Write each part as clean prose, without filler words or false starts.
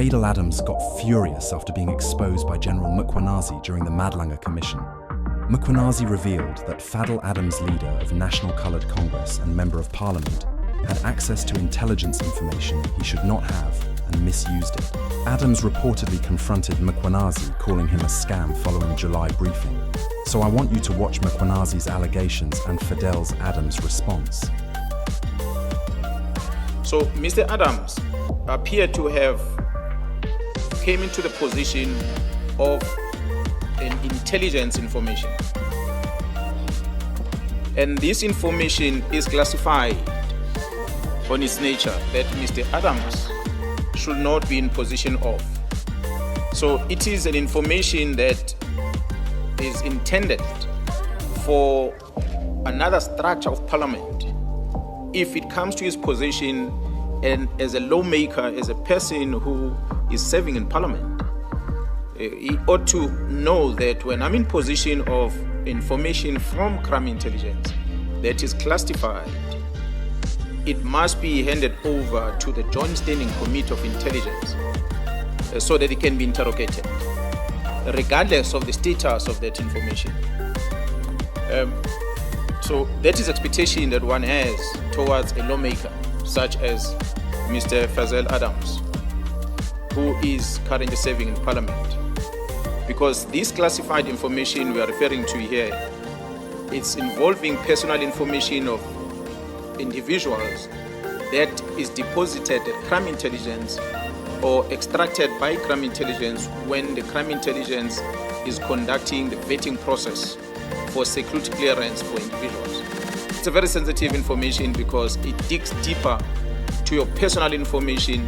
Fadiel Adams got furious after being exposed by General Mkhwanazi during the Madlan Commission. Mkhwanazi revealed that Fadiel Adams, leader of National Coloured Congress and Member of Parliament, had access to intelligence information he should not have and misused it. Adams reportedly confronted Mkhwanazi, calling him a scam following July briefing. So I want you to watch Mkhwanazi's allegations and Fadiel Adams' response. So Mr. Adams appeared to have came into the position of an intelligence information. And this information is classified on its nature that Mr. Adams should not be in possession of. So it is an information that is intended for another structure of parliament. If it comes to his possession and as a lawmaker, as a person who is serving in parliament, he ought to know that when I'm in possession of information from crime intelligence that is classified, it must be handed over to the Joint Standing Committee of Intelligence so that it can be interrogated, regardless of the status of that information. So that is expectation that one has towards a lawmaker, such as Mr. Fadiel Adams, who is currently serving in Parliament. Because this classified information we are referring to here, it's involving personal information of individuals that is deposited at crime intelligence or extracted by crime intelligence when the crime intelligence is conducting the vetting process for security clearance for individuals. It's a very sensitive information because it digs deeper to your personal information,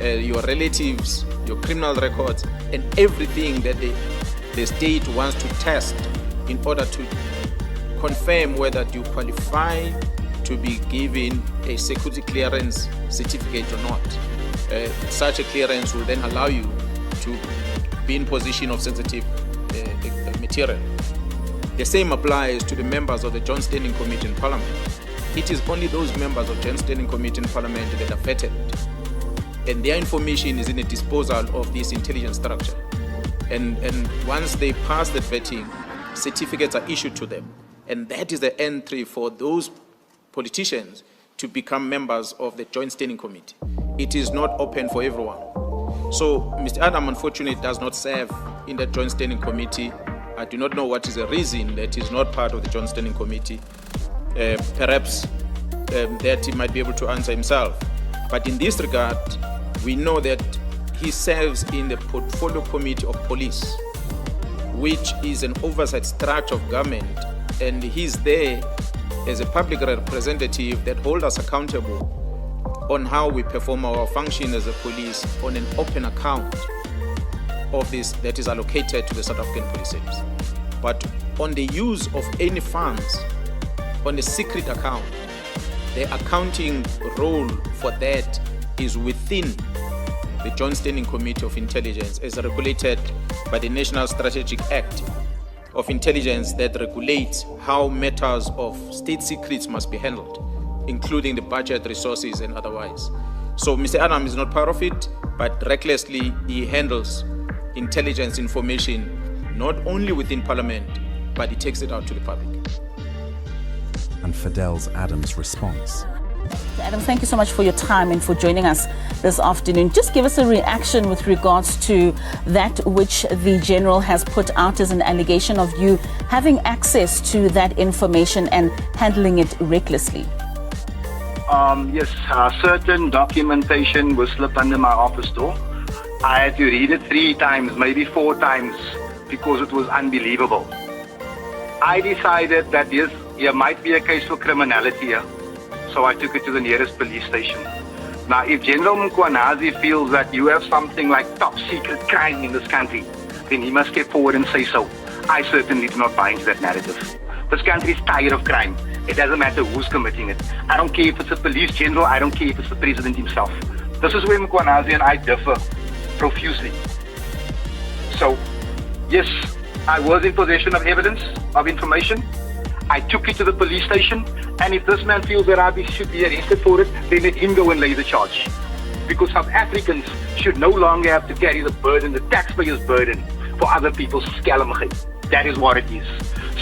your relatives, your criminal records, and everything that the state wants to test in order to confirm whether you qualify to be given a security clearance certificate or not. Such a clearance will then allow you to be in possession of sensitive material. The same applies to the members of the Joint Standing Committee in Parliament. It is only those members of Joint Standing Committee in Parliament that are vetted, and their information is in the disposal of this intelligence structure. And once they pass the vetting, certificates are issued to them, and that is the entry for those politicians to become members of the Joint Standing Committee. It is not open for everyone. So Mr. Adam, unfortunately, does not serve in the Joint Standing Committee. I do not know what is the reason that he is not part of the Joint Standing Committee. Perhaps that he might be able to answer himself. But in this regard, we know that he serves in the Portfolio Committee of Police, which is an oversight structure of government, and he's there as a public representative that holds us accountable on how we perform our function as a police on an open account of this that is allocated to the South African Police Service. But on the use of any funds on a secret account, the accounting role for that is within the Joint Standing Committee of Intelligence as regulated by the National Strategic Act of Intelligence that regulates how matters of state secrets must be handled, including the budget, resources, and otherwise. So Mr. Adam is not part of it, but recklessly he handles intelligence information not only within Parliament, but he takes it out to the public. And Fadiel Adams' response. Adam, thank you so much for your time and for joining us this afternoon. Just give us a reaction with regards to that which the General has put out as an allegation of you having access to that information and handling it recklessly. Yes, certain documentation was slipped under my office door. I had to read it 3 times, maybe 4 times, because it was unbelievable. I decided that yes, there might be a case for criminality here. So I took it to the nearest police station. Now, if General Mkhwanazi feels that you have something like top secret crime in this country, then he must step forward and say so. I certainly do not buy into that narrative. This country is tired of crime. It doesn't matter who's committing it. I don't care if it's a police general. I don't care if it's the president himself. This is where Mkhwanazi and I differ profusely. So, yes, I was in possession of evidence, of information. I took it to the police station, and if this man feels that I should be arrested for it, then let him go and lay the charge. because South Africans should no longer have to carry the burden, the taxpayers' burden, for other people's scalamgheid. That is what it is.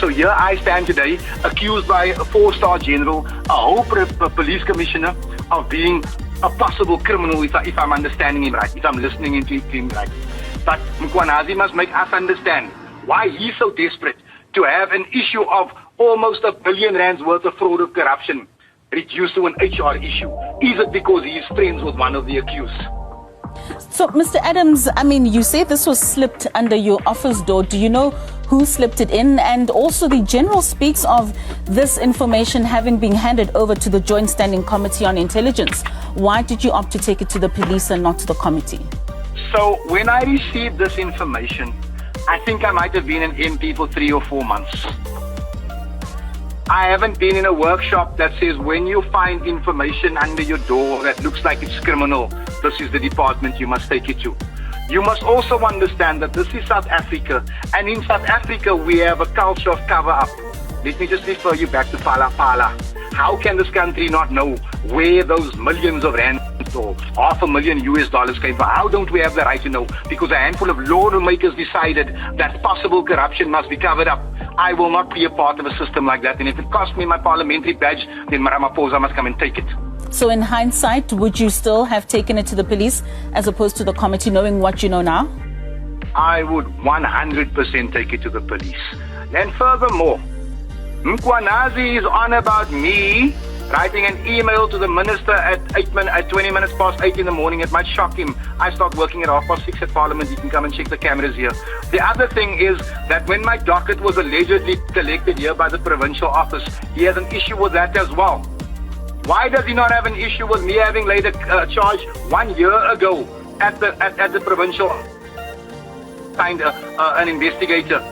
So here I stand today, accused by a 4-star general, a whole police commissioner, of being a possible criminal, if I'm understanding him right, if I'm listening to him right. But Mkhwanazi must make us understand why he's so desperate to have an issue of almost R1 billion worth of fraud of corruption reduced to an HR issue. Is it because he is friends with one of the accused? So, Mr. Adams, I mean, you say this was slipped under your office door. Do you know who slipped it in? And also the general speaks of this information having been handed over to the Joint Standing Committee on Intelligence. Why did you opt to take it to the police and not to the committee? So when I received this information, I think I might have been an MP for 3 or 4 months. I haven't been in a workshop that says when you find information under your door that looks like it's criminal, this is the department you must take it to. You must also understand that this is South Africa, and in South Africa we have a culture of cover-up. Let me just refer you back to Phala Phala. How can this country not know where those millions of rands or $500,000 came from? How don't we have the right to know? Because a handful of lawmakers decided that possible corruption must be covered up. I will not be a part of a system like that. And if it costs me my parliamentary badge, then Ramaphosa must come and take it. So in hindsight, would you still have taken it to the police as opposed to the committee, knowing what you know now? I would 100% take it to the police. And furthermore, Mkhwanazi is on about me writing an email to the minister at 20 minutes past 8 in the morning. It might shock him. I start working at 6:30 at Parliament. You can come and check the cameras here. The other thing is that when my docket was allegedly collected here by the provincial office, he has an issue with that as well. Why does he not have an issue with me having laid a charge 1 year ago at the provincial, signed an investigator?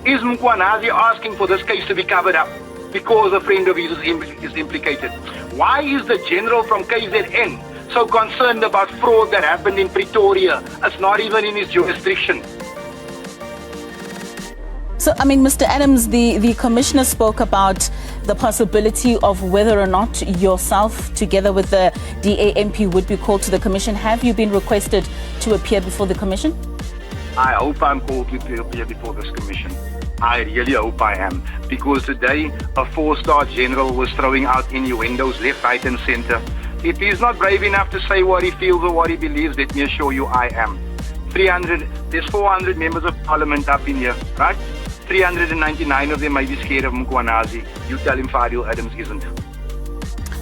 Is Mkhwanazi asking for this case to be covered up because a friend of his is implicated? Why is the general from KZN so concerned about fraud that happened in Pretoria? It's not even in his jurisdiction. So, I mean, Mr. Adams, the commissioner spoke about the possibility of whether or not yourself, together with the DA MP, would be called to the commission. Have you been requested to appear before the commission? I hope I'm called to appear before this commission. I really hope I am. Because today, a 4-star general was throwing out innuendos left, right and center. If he's not brave enough to say what he feels or what he believes, let me assure you I am. There's 400 members of parliament up in here, right? 399 of them may be scared of Mkhwanazi. You tell him Fadiel Adams isn't.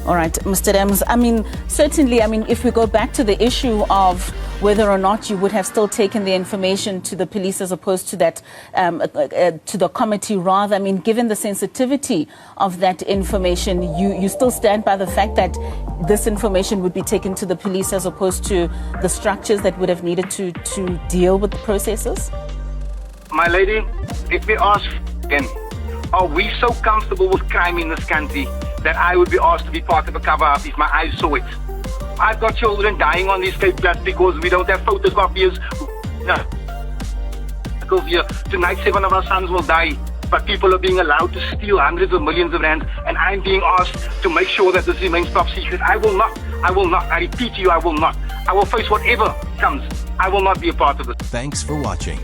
All right, Mr. Adams. I mean, certainly, if we go back to the issue of whether or not you would have still taken the information to the police as opposed to that, to the committee rather, I mean, given the sensitivity of that information, you still stand by the fact that this information would be taken to the police as opposed to the structures that would have needed to deal with the processes? My lady, let me ask again, are we so comfortable with crime in this country that I would be asked to be part of a cover-up if my eyes saw it? I've got children dying on these Cape Flats because we don't have photocopiers. Tonight 7 of our sons will die, but people are being allowed to steal hundreds of millions of rands, and I'm being asked to make sure that this remains top secret. I will not. I repeat to you, I will not. I will face whatever comes. I will not be a part of this. Thanks for watching.